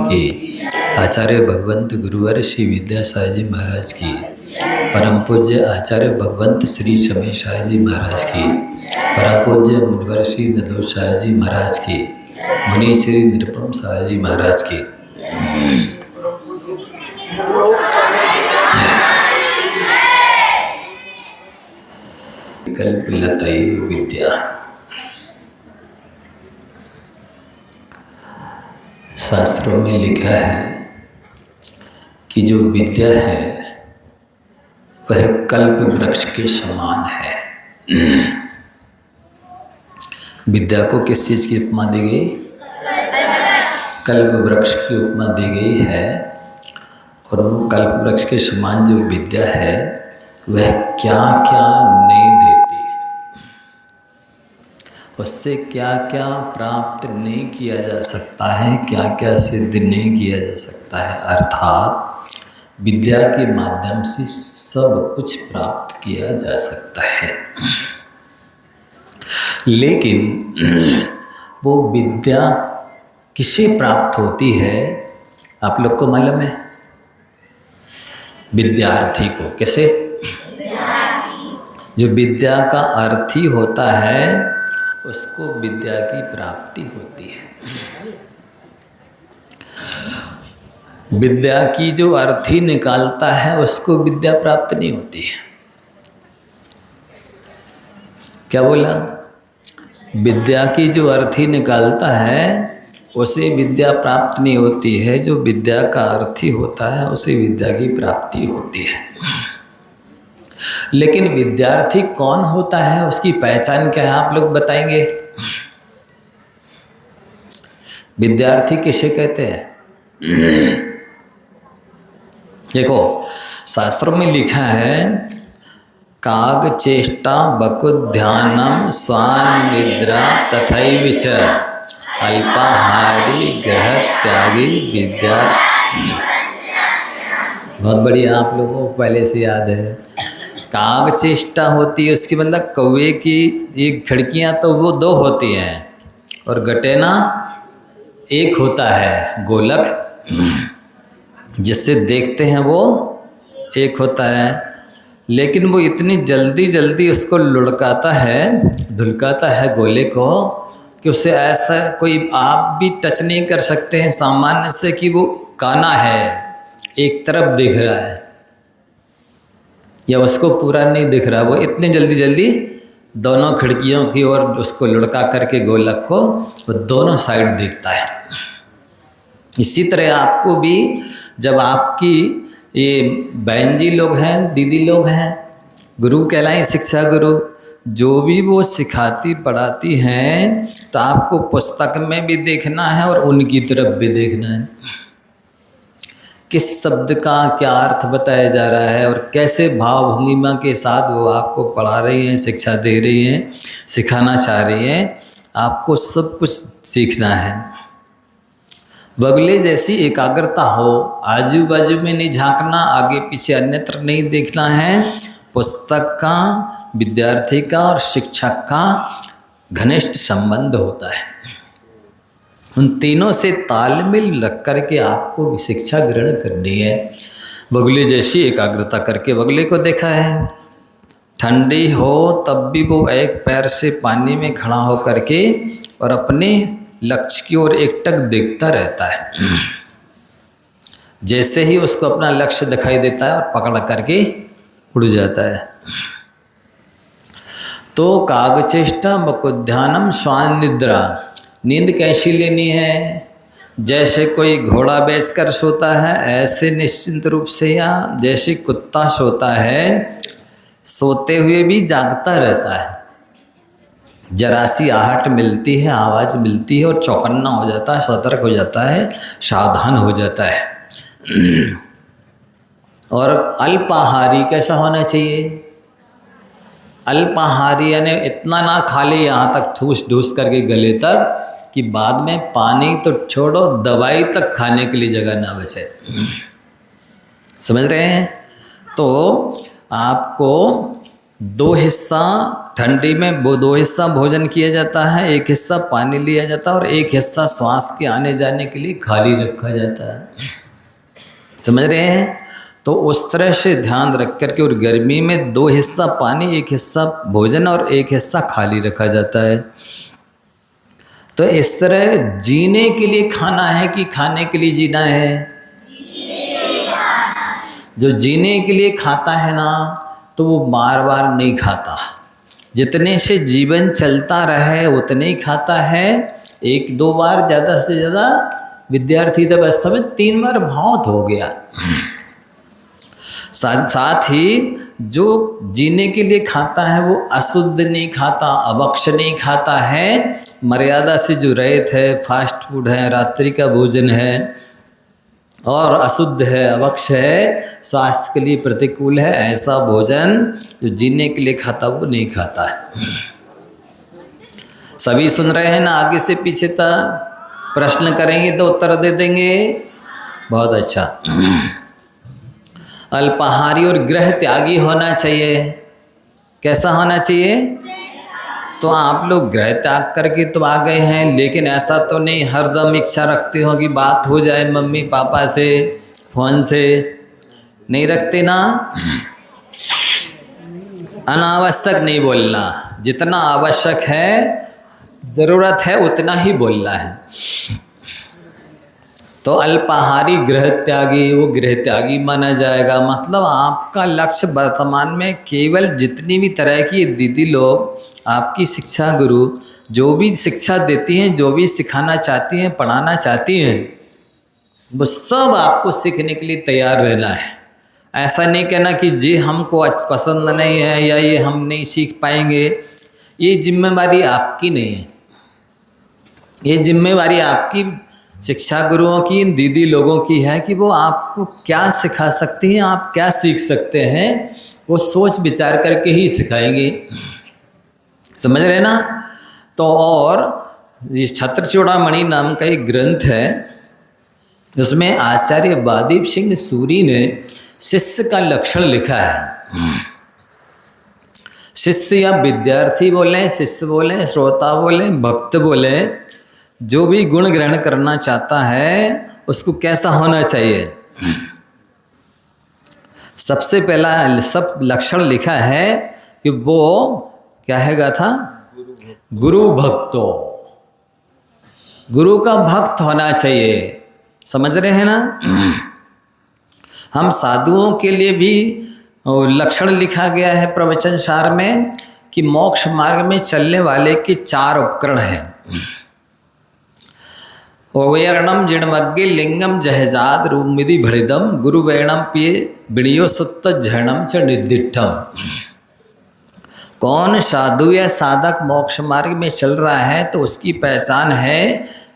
की, आचार्य भगवंत गुरुवर श्री विद्यासागर जी महाराज की, परम पूज्य आचार्य भगवंत श्री समय शाह जी महाराज की, परम पूज्य मुनिवर श्री नदो शाह जी महाराज की, मुनि श्री निरुपम शाह जी महाराज की। कल्पलतये विद्या। शास्त्रों में लिखा है कि जो विद्या है वह कल्प वृक्ष के समान है। विद्या को किस चीज़ की उपमा दी गई? कल्प वृक्ष की उपमा दी गई है। और वो कल्प वृक्ष के समान जो विद्या है वह क्या क्या नहीं देती है, उससे क्या क्या प्राप्त नहीं किया जा सकता है, क्या क्या सिद्ध नहीं किया जा सकता है। अर्थात विद्या के माध्यम से सब कुछ प्राप्त किया जा सकता है। लेकिन वो विद्या किसे प्राप्त होती है आप लोग को मालूम है? विद्यार्थी को। कैसे? जो विद्या का अर्थी होता है उसको विद्या की प्राप्ति होती है। विद्या की जो अर्थी निकालता है उसको विद्या प्राप्त नहीं होती है। क्या बोला? विद्या की जो अर्थी निकालता है उसे विद्या प्राप्त नहीं होती है। जो विद्या का अर्थी होता है उसे विद्या की प्राप्ति होती है। लेकिन विद्यार्थी कौन होता है, उसकी पहचान क्या है, आप लोग बताएंगे? विद्यार्थी किसे कहते हैं? देखो शास्त्रों में लिखा है काग चेष्टा बकुध्यानम स्वान निद्रा तथैव च अल्पाहारी ग्रह त्यागी विद्या। बहुत बढ़िया, आप लोगों को पहले से याद है। काग चेष्टा होती है उसकी मतलब कौवे की एक खिड़कियाँ तो वो दो होती हैं और गटेना एक होता है, गोलक जिससे देखते हैं वो एक होता है। लेकिन वो इतनी जल्दी जल्दी उसको लुढ़काता है, ढुलकाता है गोले को कि उससे ऐसा कोई आप भी टच नहीं कर सकते हैं सामान्य से कि वो काना है, एक तरफ दिख रहा है या उसको पूरा नहीं दिख रहा। वो इतनी जल्दी जल्दी दोनों खिड़कियों की ओर उसको लुढ़का करके गोलक को वो दोनों साइड देखता है। इसी तरह आपको भी जब आपकी ये बहन जी लोग हैं, दीदी लोग हैं, गुरु कहलाएं, शिक्षा गुरु, जो भी वो सिखाती पढ़ाती हैं तो आपको पुस्तक में भी देखना है और उनकी तरफ भी देखना है। किस शब्द का क्या अर्थ बताया जा रहा है और कैसे भाव भंगिमा के साथ वो आपको पढ़ा रही हैं, शिक्षा दे रही हैं, सिखाना चाह रही हैं, आपको सब कुछ सीखना है। बगले जैसी एकाग्रता हो, आजू बाजू में नहीं झांकना, आगे पीछे अन्यत्र नहीं देखना है। पुस्तक का, विद्यार्थी का और शिक्षक का घनिष्ठ संबंध होता है। उन तीनों से तालमेल रख करके आपको शिक्षा ग्रहण करनी है। बगुले जैसी एकाग्रता करके बगले को देखा है, ठंडी हो तब भी वो एक पैर से पानी में खड़ा हो करके और अपने लक्ष्य की ओर एकटक देखता रहता है। जैसे ही उसको अपना लक्ष्य दिखाई देता है और पकड़ करके उड़ जाता है। तो कागचेष्टा बकुध्यानम स्वान निद्रा, नींद कैसी लेनी है? जैसे कोई घोड़ा बेचकर सोता है ऐसे निश्चिंत रूप से, या जैसे कुत्ता सोता है सोते हुए भी जागता रहता है। जरा सी आहट मिलती है, आवाज़ मिलती है और चौकन्ना हो जाता है, सतर्क हो जाता है, सावधान हो जाता है। और अल्पाहारी कैसा होना चाहिए? अल्पाहारी यानी इतना ना खा ले यहाँ तक ठूस ढूस करके गले तक कि बाद में पानी तो छोड़ो दवाई तक खाने के लिए जगह ना बचे। समझ रहे हैं? तो आपको दो हिस्सा ठंडी में वो 2 हिस्सा भोजन किया जाता है, 1 हिस्सा पानी लिया जाता है और 1 हिस्सा श्वास के आने जाने के लिए खाली रखा जाता है। समझ रहे हैं? तो उस तरह से ध्यान रख कर के, और गर्मी में 2 हिस्सा पानी, 1 हिस्सा भोजन और 1 हिस्सा खाली रखा जाता है। तो इस तरह जीने के लिए खाना है कि खाने के लिए जीना है? जो जीने के लिए खाता है ना, तो वो बार बार नहीं खाता। जितने से जीवन चलता रहे उतने ही खाता है। 1-2 बार, ज़्यादा से ज़्यादा विद्यार्थी अवस्था में 3 बार बहुत हो गया। साथ ही जो जीने के लिए खाता है वो अशुद्ध नहीं खाता, अवक्ष नहीं खाता है, मर्यादा से जो रहित है, फास्ट फूड है, रात्रि का भोजन है और अशुद्ध है, अवक्ष है, स्वास्थ्य के लिए प्रतिकूल है, ऐसा भोजन जो जीने के लिए खाता वो नहीं खाता है। सभी सुन रहे हैं ना? आगे से पीछे तक प्रश्न करेंगे तो उत्तर दे देंगे। बहुत अच्छा। अल्पाहारी और गृह त्यागी होना चाहिए। कैसा होना चाहिए? तो आप लोग गृह त्याग करके तो आ गए हैं, लेकिन ऐसा तो नहीं हरदम इच्छा रखते हो कि बात हो जाए मम्मी पापा से फोन से, नहीं रखते ना? अनावश्यक नहीं बोलना, जितना आवश्यक है, ज़रूरत है उतना ही बोलना है। तो अल्पाहारी गृह त्यागी, वो गृह त्यागी माना जाएगा। मतलब आपका लक्ष्य वर्तमान में केवल जितनी भी तरह की दीदी लोग आपकी शिक्षा गुरु जो भी शिक्षा देती हैं, जो भी सिखाना चाहती हैं, पढ़ाना चाहती हैं, वो सब आपको सीखने के लिए तैयार रहना है। ऐसा नहीं कहना कि जी हमको पसंद नहीं है या ये हम नहीं सीख पाएंगे। ये जिम्मेवारी आपकी नहीं है, ये जिम्मेवारी आपकी शिक्षा गुरुओं की, इन दीदी लोगों की है कि वो आपको क्या सिखा सकती हैं, आप क्या सीख सकते हैं, वो सोच विचार करके ही सिखाएंगे। समझ रहे ना? तो और इस छत्रचूड़ामणि नाम का एक ग्रंथ है, उसमें आचार्य वादीप सिंह सूरी ने शिष्य का लक्षण लिखा है। शिष्य या विद्यार्थी बोलें, शिष्य बोलें, श्रोता बोलें, भक्त बोलें, जो भी गुण ग्रहण करना चाहता है उसको कैसा होना चाहिए? सबसे पहला सब लक्षण लिखा है कि वो क्या हैगा था? गुरु भक्तो, गुरु का भक्त होना चाहिए। समझ रहे हैं ना? हम साधुओं के लिए भी लक्षण लिखा गया है प्रवचन सार में कि मोक्ष मार्ग में चलने वाले के 4 उपकरण हैं। ओवैरणम जिणमग्गे लिंगम जहजाद रूमिधि भृदम गुरुवैणम पिए बिड़ियो सुत्त झरणम च निर्दिष्टम। कौन साधु या साधक मोक्ष मार्ग में चल रहा है तो उसकी पहचान है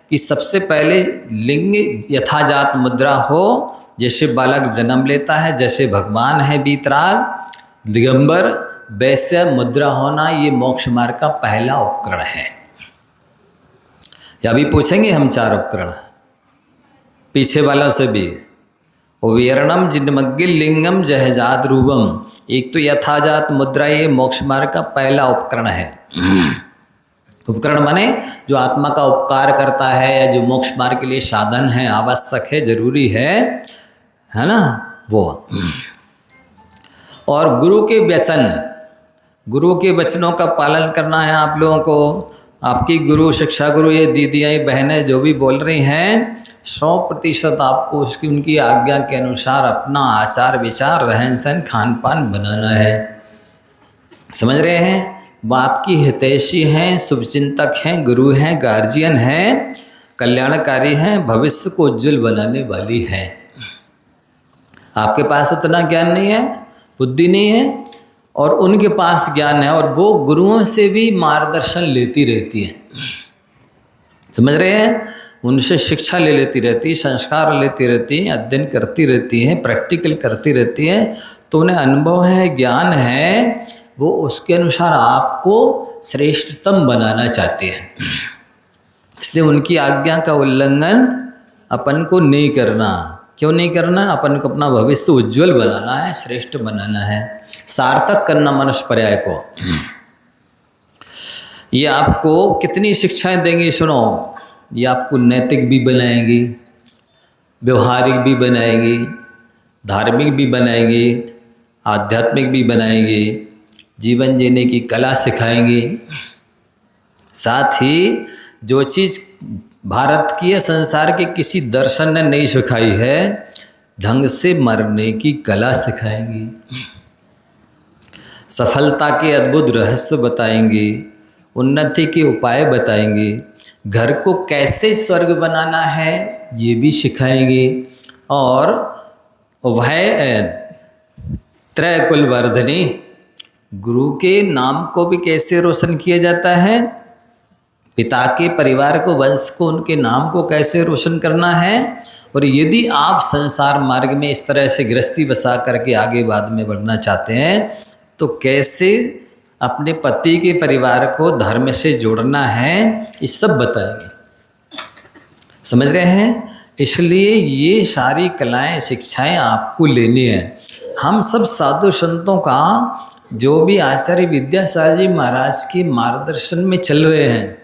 कि सबसे पहले लिंग यथाजात मुद्रा हो, जैसे बालक जन्म लेता है, जैसे भगवान है वीतराग दिगंबर, वैसे मुद्रा होना, ये मोक्ष मार्ग का पहला उपकरण है। या भी पूछेंगे हम 4 उपकरण पीछे वालों से भी। ओवियरणम जिनमग्गिल लिंगम जहजात रूपम, एक तो यथाजात मुद्रा, ये मोक्ष मार्ग का पहला उपकरण है। उपकरण माने जो आत्मा का उपकार करता है या जो मोक्ष मार्ग के लिए साधन है, आवश्यक है, जरूरी है ना वो। और गुरु के वचन, गुरु के वचनों का पालन करना है आप लोगों को। आपकी गुरु, शिक्षा गुरु, ये दीदियाँ बहनें जो भी बोल रही हैं, 100% आपको उसकी उनकी आज्ञा के अनुसार अपना आचार विचार, रहन सहन, खान पान बनाना है। समझ रहे हैं? वो आपकी हितैषी हैं, शुभचिंतक हैं, गुरु हैं, गार्जियन हैं, कल्याणकारी हैं, भविष्य को उज्जवल बनाने वाली है। आपके पास उतना ज्ञान नहीं है, बुद्धि नहीं है, और उनके पास ज्ञान है, और वो गुरुओं से भी मार्गदर्शन लेती रहती है। समझ रहे हैं? उनसे शिक्षा ले लेती रहती है, संस्कार लेती रहती है, अध्ययन करती रहती है, प्रैक्टिकल करती रहती है, तो उन्हें अनुभव है, ज्ञान है, वो उसके अनुसार आपको श्रेष्ठतम बनाना चाहते हैं। इसलिए उनकी आज्ञा का उल्लंघन अपन को नहीं करना। क्यों नहीं करना? अपन को अपना भविष्य उज्जवल बनाना है, श्रेष्ठ बनाना है, सार्थक करना मनुष्य पर्याय को। ये आपको कितनी शिक्षाएं देंगी सुनो। ये आपको नैतिक भी बनाएंगी, व्यवहारिक भी बनाएंगी, धार्मिक भी बनाएंगी, आध्यात्मिक भी बनाएंगी, जीवन जीने की कला सिखाएंगी। साथ ही जो चीज़ भारत की या संसार के किसी दर्शन ने नहीं सिखाई है, ढंग से मरने की कला सिखाएंगी, सफलता के अद्भुत रहस्य बताएंगी, उन्नति के उपाय बताएंगी, घर को कैसे स्वर्ग बनाना है ये भी सिखाएंगे, और वह त्रैकुल वर्धनी गुरु के नाम को भी कैसे रोशन किया जाता है, पिता के परिवार को, वंश को, उनके नाम को कैसे रोशन करना है। और यदि आप संसार मार्ग में इस तरह से गृहस्थी बसा करके आगे बाद में बढ़ना चाहते हैं तो कैसे अपने पति के परिवार को धर्म से जोड़ना है, ये सब बताएंगे। समझ रहे हैं? इसलिए ये सारी कलाएं, शिक्षाएं आपको लेनी है। हम सब साधु संतों का जो भी आचार्य विद्यासागर जी महाराज के मार्गदर्शन में चल रहे हैं,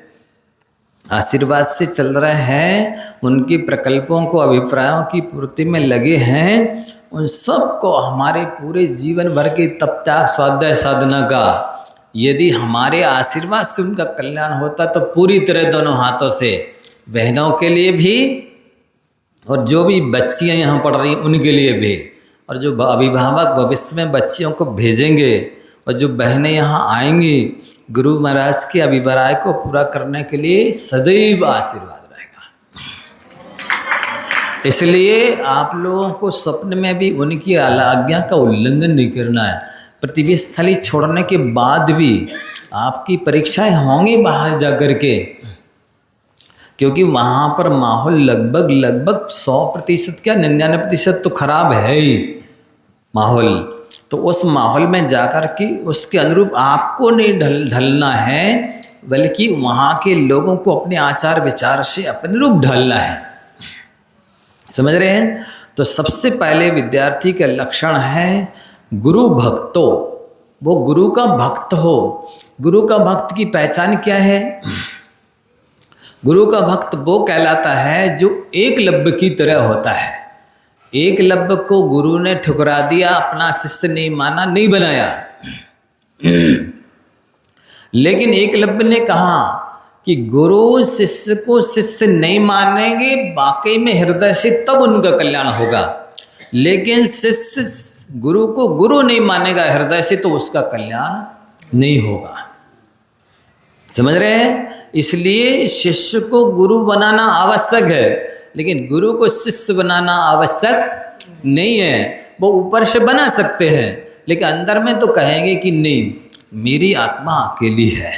आशीर्वाद से चल रहे हैं, उनके प्रकल्पों को, अभिप्रायों की पूर्ति में लगे हैं, उन सब को हमारे पूरे जीवन भर के तप त्याग स्वाध्याय साधना का यदि हमारे आशीर्वाद से उनका कल्याण होता तो पूरी तरह दोनों हाथों से, बहनों के लिए भी और जो भी बच्चियां यहाँ पढ़ रही उनके लिए भी, और जो अभिभावक भविष्य में बच्चियों को भेजेंगे और जो बहनें यहाँ आएंगी, गुरु महाराज के अभिप्राय को पूरा करने के लिए सदैव आशीर्वाद रहेगा। इसलिए आप लोगों को स्वप्न में भी उनकी आज्ञा का उल्लंघन नहीं करना है। पृथ्वी स्थली छोड़ने के बाद भी आपकी परीक्षाएं होंगी बाहर जाकर के, क्योंकि वहाँ पर माहौल लगभग 100% क्या 99% तो खराब है ही माहौल। तो उस माहौल में जाकर के उसके अनुरूप आपको नहीं ढलना है, बल्कि वहाँ के लोगों को अपने आचार विचार से अपने रूप ढलना है। समझ रहे हैं? तो सबसे पहले विद्यार्थी का लक्षण है गुरु भक्तो, वो गुरु का भक्त हो। गुरु का भक्त की पहचान क्या है? गुरु का भक्त वो कहलाता है जो एकलव्य की तरह होता है। एकलव्य को गुरु ने ठुकरा दिया, अपना शिष्य नहीं माना, नहीं बनाया। लेकिन एकलव्य ने कहा कि गुरु शिष्य को शिष्य नहीं मानेंगे वाकई में हृदय से, तब उनका कल्याण होगा। लेकिन शिष्य गुरु को गुरु नहीं मानेगा हृदय से तो उसका कल्याण नहीं होगा। समझ रहे हैं? इसलिए शिष्य को गुरु बनाना आवश्यक है, लेकिन गुरु को शिष्य बनाना आवश्यक नहीं है। वो ऊपर से बना सकते हैं, लेकिन अंदर में तो कहेंगे कि नहीं, मेरी आत्मा अकेली है।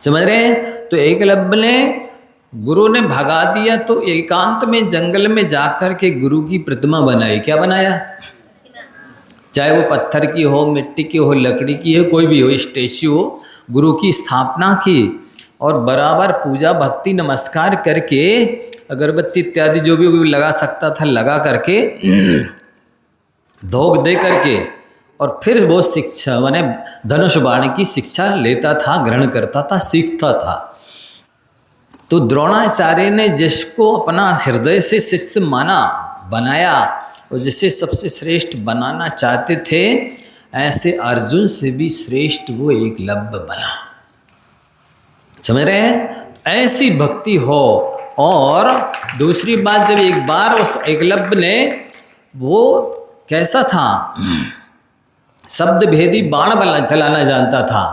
समझ रहे हैं? तो एकलव्य ने, गुरु ने भगा दिया तो एकांत में जंगल में जाकर के गुरु की प्रतिमा बनाई। क्या बनाया? चाहे वो पत्थर की हो, मिट्टी की हो, लकड़ी की हो, कोई भी हो, स्टेच्यू हो, गुरु की स्थापना की और बराबर पूजा भक्ति नमस्कार करके अगरबत्ती इत्यादि जो भी लगा सकता था लगा करके धोख दे करके, और फिर वो शिक्षा माने धनुष बाण की शिक्षा लेता था, ग्रहण करता था, सीखता था। तो द्रोणाचार्य ने जिसको अपना हृदय से शिष्य माना, बनाया और जिसे सबसे श्रेष्ठ बनाना चाहते थे, ऐसे अर्जुन से भी श्रेष्ठ वो एकलव्य बना। समझ रहे हैं? ऐसी भक्ति हो। और दूसरी बात, जब एक बार उस एकलव्य ने, वो कैसा था, शब्द भेदी बाण चलाना जानता था,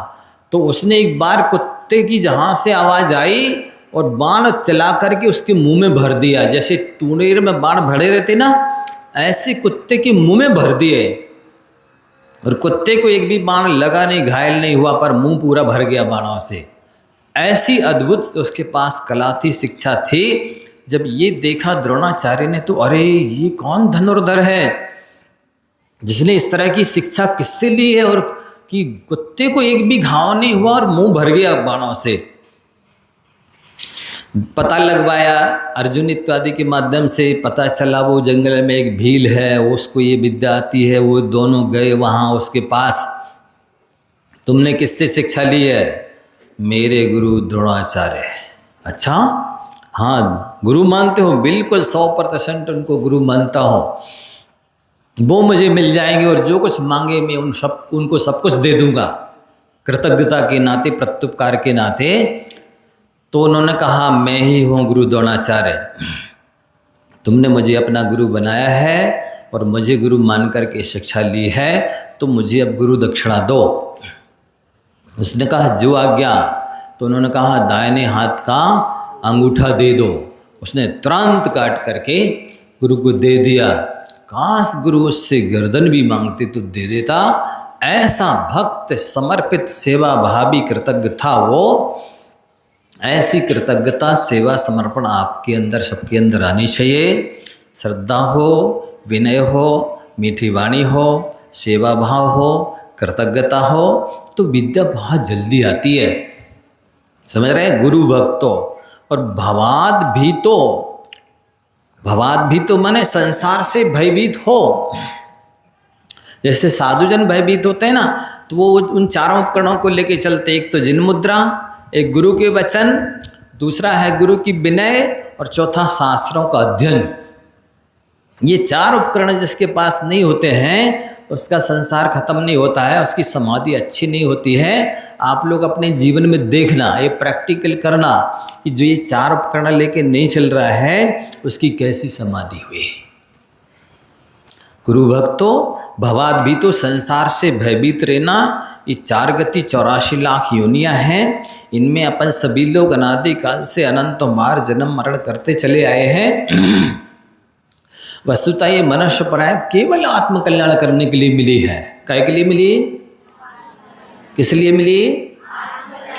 तो उसने एक बार कुत्ते की जहाँ से आवाज़ आई और बाण चला करके उसके मुंह में भर दिया। जैसे तूणेर में बाण भरे रहते ना, ऐसे कुत्ते के मुंह में भर दिए और कुत्ते को एक भी बाण लगा नहीं, घायल नहीं हुआ, पर मुंह पूरा भर गया बाणों से। ऐसी अद्भुत उसके पास कला थी, शिक्षा थी। जब ये देखा द्रोणाचार्य ने तो अरे ये कौन धनुर्धर है जिसने इस तरह की शिक्षा किससे ली है, और कि कुत्ते को एक भी घाव नहीं हुआ और मुंह भर गया बाणों से। पता लगवाया अर्जुन इत्यादि के माध्यम से, पता चला वो जंगल में एक भील है, उसको ये विद्या आती है। वो दोनों गए वहाँ उसके पास। तुमने किससे शिक्षा ली है? मेरे गुरु द्रोणाचार्य। अच्छा, हाँ गुरु मानते हो? बिल्कुल 100% उनको गुरु मानता हूँ। वो मुझे मिल जाएंगे और जो कुछ मांगे मैं उनको सब कुछ दे दूंगा, कृतज्ञता के नाते, प्रत्युपकार के नाते। तो उन्होंने कहा मैं ही हूँ गुरु द्रोणाचार्य, तुमने मुझे अपना गुरु बनाया है और मुझे गुरु मान करके शिक्षा ली है, तो मुझे अब गुरु दक्षिणा दो। उसने कहा जो आज्ञा। तो उन्होंने कहा दाहिने हाथ का अंगूठा दे दो। उसने तुरंत काट करके गुरु को दे दिया। काश गुरु उससे गर्दन भी मांगते तो दे देता। ऐसा भक्त समर्पित सेवा भावी कृतज्ञ था वो। ऐसी कृतज्ञता, सेवा, समर्पण आपके अंदर, सबके अंदर आनी चाहिए। श्रद्धा हो, विनय हो, मीठी वाणी हो, सेवा भाव हो, कृतज्ञता हो, तो विद्या बहुत जल्दी आती है। समझ रहे हैं? गुरु भक्तो और भवाद भी तो माने संसार से भयभीत हो। जैसे साधुजन भयभीत होते हैं ना, तो वो उन चारों उपकरणों को लेके चलते। एक तो जिन मुद्रा, एक गुरु के वचन, दूसरा है गुरु की विनय और चौथा शास्त्रों का अध्ययन। ये चार उपकरण जिसके पास नहीं होते हैं उसका संसार खत्म नहीं होता है, उसकी समाधि अच्छी नहीं होती है। आप लोग अपने जीवन में देखना, ये प्रैक्टिकल करना कि जो ये चार उपकरण लेके नहीं चल रहा है उसकी कैसी समाधि हुई। गुरु भक्तो भवाद भी तो संसार से भयभीत रहना। ये 4 गति 84 लाख योनियां हैं। इनमें अपन सभी लोग अनादि काल से अनंत बार जन्म मरण करते चले आए हैं। वस्तुतः ये मनुष्य प्राय केवल आत्मकल्याण करने के लिए मिली है। काय के लिए मिली? किस लिए मिली?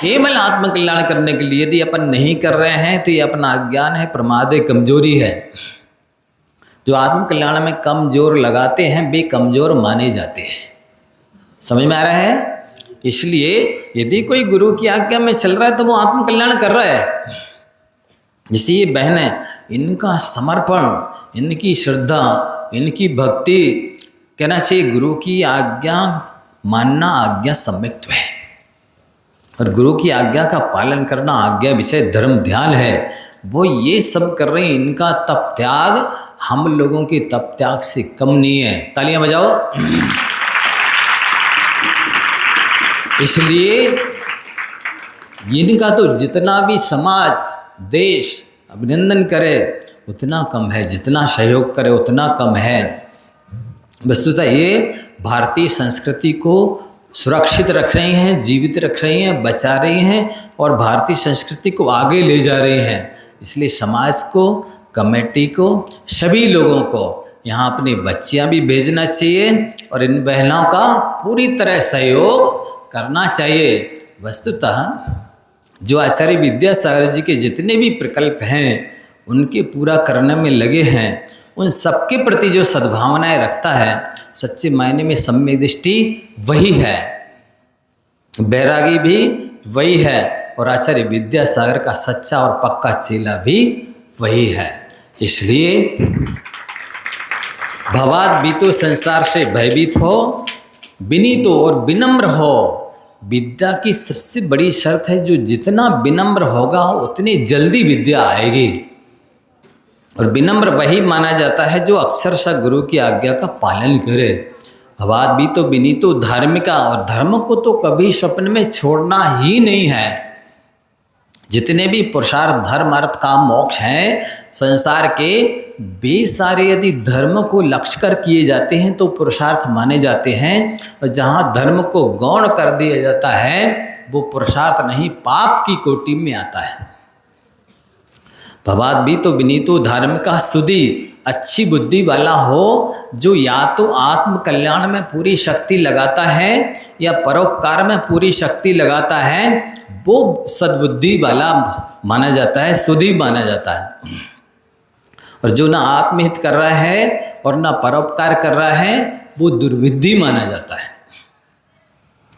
केवल आत्मकल्याण करने के लिए। यदि अपन नहीं कर रहे हैं तो ये अपना अज्ञान है, प्रमाद है, कमजोरी है। जो आत्मकल्याण में कमजोर लगाते हैं वे कमजोर माने जाते हैं। समझ में आ रहा है? इसलिए यदि कोई गुरु की आज्ञा में चल रहा है तो वो आत्मकल्याण कर रहा है। जैसे ये बहनें, इनका समर्पण, इनकी श्रद्धा, इनकी भक्ति, कहना चाहिए गुरु की आज्ञा मानना आज्ञा सम्यक्त्व है। और गुरु की आज्ञा का पालन करना आज्ञा विषय धर्म ध्यान है। वो ये सब कर रहे हैं। इनका तप त्याग हम लोगों के तप त्याग से कम नहीं है। तालियां बजाओ। इसलिए इनका तो जितना भी समाज, देश अभिनंदन करे उतना कम है, जितना सहयोग करे उतना कम है। वस्तुतः ये भारतीय संस्कृति को सुरक्षित रख रही हैं, जीवित रख रही हैं, बचा रही हैं और भारतीय संस्कृति को आगे ले जा रही हैं। इसलिए समाज को, कमेटी को, सभी लोगों को यहाँ अपनी बच्चियाँ भी भेजना चाहिए और इन बहनों का पूरी तरह सहयोग करना चाहिए। वस्तुतः जो आचार्य विद्यासागर जी के जितने भी प्रकल्प हैं उनके पूरा करने में लगे हैं, उन सबके प्रति जो सद्भावनाएं रखता है, सच्चे मायने में सम्यक दृष्टि वही है, बैरागी भी वही है और आचार्य विद्यासागर का सच्चा और पक्का चेला भी वही है। इसलिए भवाद भी तो संसार से भयभीत हो, विनीत और विनम्र हो। विद्या की सबसे बड़ी शर्त है जो जितना विनम्र होगा उतनी जल्दी विद्या आएगी। और विनम्र वही माना जाता है जो अक्षरशः गुरु की आज्ञा का पालन करे। भवाद भी तो विनीतो धार्मिका, और धर्म को तो कभी स्वप्न में छोड़ना ही नहीं है। जितने भी पुरुषार्थ, धर्म, अर्थ, काम, मोक्ष हैं संसार के, वे सारे यदि धर्म को लक्ष्य कर किए जाते हैं तो पुरुषार्थ माने जाते हैं। और जहाँ धर्म को गौण कर दिया जाता है वो पुरुषार्थ नहीं, पाप की कोटि में आता है। भवाद भी तो विनीतो धार्मिका सुधी, अच्छी बुद्धि वाला हो जो या तो आत्म कल्याण में पूरी शक्ति लगाता है या परोपकार में पूरी शक्ति लगाता है, वो सद्बुद्धि वाला माना जाता है, सुधी माना जाता है। और जो ना आत्महित कर रहा है और ना परोपकार कर रहा है वो दुर्विद्धि माना जाता है।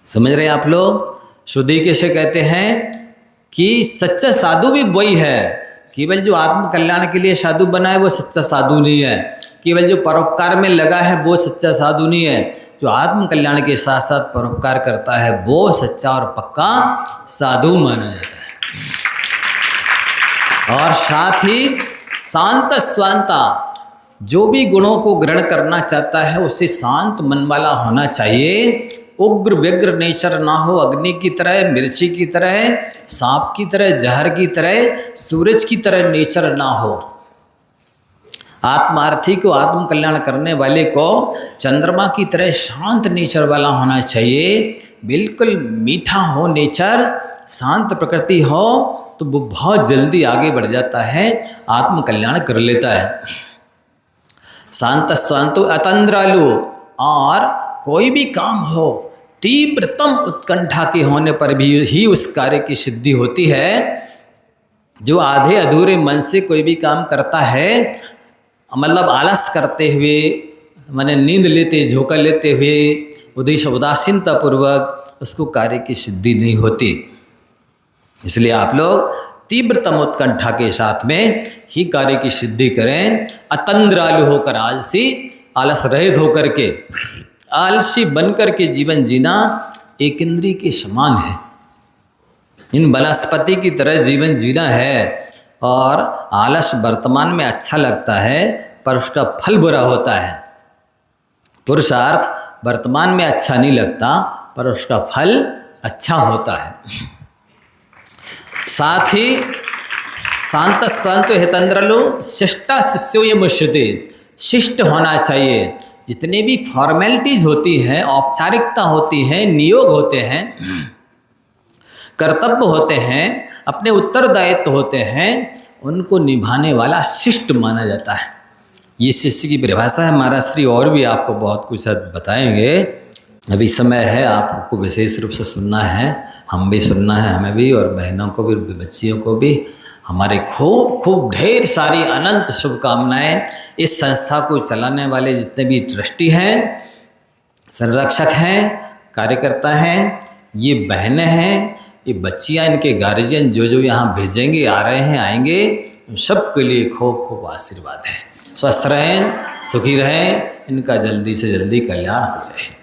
समझ रहे हैं आप लोग? सुधी कैसे कहते हैं कि सच्चा साधु भी वही है केवल जो आत्म कल्याण के लिए साधु बना है वो सच्चा साधु नहीं है। केवल जो परोपकार में लगा है वो सच्चा साधु नहीं है। जो आत्म कल्याण के साथ साथ परोपकार करता है वो सच्चा और पक्का साधु माना जाता है। और साथ ही शांत स्वांता, जो भी गुणों को ग्रहण करना चाहता है उसे शांत मन वाला होना चाहिए। उग्र व्यग्र नेचर ना हो, अग्नि की तरह, मिर्ची की तरह, सांप की तरह, जहर की तरह, सूरज की तरह नेचर ना हो। आत्मार्थी को, आत्म कल्याण करने वाले को चंद्रमा की तरह शांत नेचर वाला होना चाहिए। बिल्कुल मीठा हो नेचर, शांत प्रकृति हो तो वो बहुत जल्दी आगे बढ़ जाता है, आत्म कल्याण कर लेता है। शांत स्वांतो अतंद्रालु, और कोई भी काम हो तीव्रतम उत्कंठा के होने पर भी ही उस कार्य की सिद्धि होती है। जो आधे अधूरे मन से कोई भी काम करता है, मतलब आलस करते हुए, माने नींद लेते, झोंका लेते हुए, उदासीनता पूर्वक, उसको कार्य की सिद्धि नहीं होती। इसलिए आप लोग तीव्रतम उत्कंठा के साथ में ही कार्य की सिद्धि करें। अतंद्रालु होकर, आलसी, आलस रहित होकर के, आलसी बनकर के जीवन जीना एक इंद्रिय के समान है। इन वनस्पति की तरह जीवन जीना है। और आलस वर्तमान में अच्छा लगता है पर उसका फल बुरा होता है। पुरुषार्थ वर्तमान में अच्छा नहीं लगता पर उसका फल अच्छा होता है। साथ ही शांत शांत हितंद्रलो शिष्टा शिष्यो ये मुश्यते, शिष्ट होना चाहिए। जितने भी फॉर्मेलिटीज होती हैं, औपचारिकता होती हैं, नियोग होते हैं, कर्तव्य होते हैं, अपने उत्तरदायित्व होते हैं, उनको निभाने वाला शिष्ट माना जाता है। ये शिष्य की परिभाषा है। महाराज श्री और भी आपको बहुत कुछ बताएंगे। अभी समय है, आपको विशेष रूप से सुनना है, हम भी सुनना है, हमें भी, और बहनों को भी, बच्चियों को भी। हमारे खूब खूब ढेर सारी अनंत शुभकामनाएं इस संस्था को चलाने वाले जितने भी ट्रस्टी हैं, संरक्षक हैं, कार्यकर्ता हैं, ये बहनें हैं, ये बच्चियां, इनके गार्जियन जो जो यहाँ भेजेंगे, आ रहे हैं, आएंगे, सबके लिए खूब खूब आशीर्वाद है। स्वस्थ रहें, सुखी रहें, इनका जल्दी से जल्दी कल्याण हो जाए।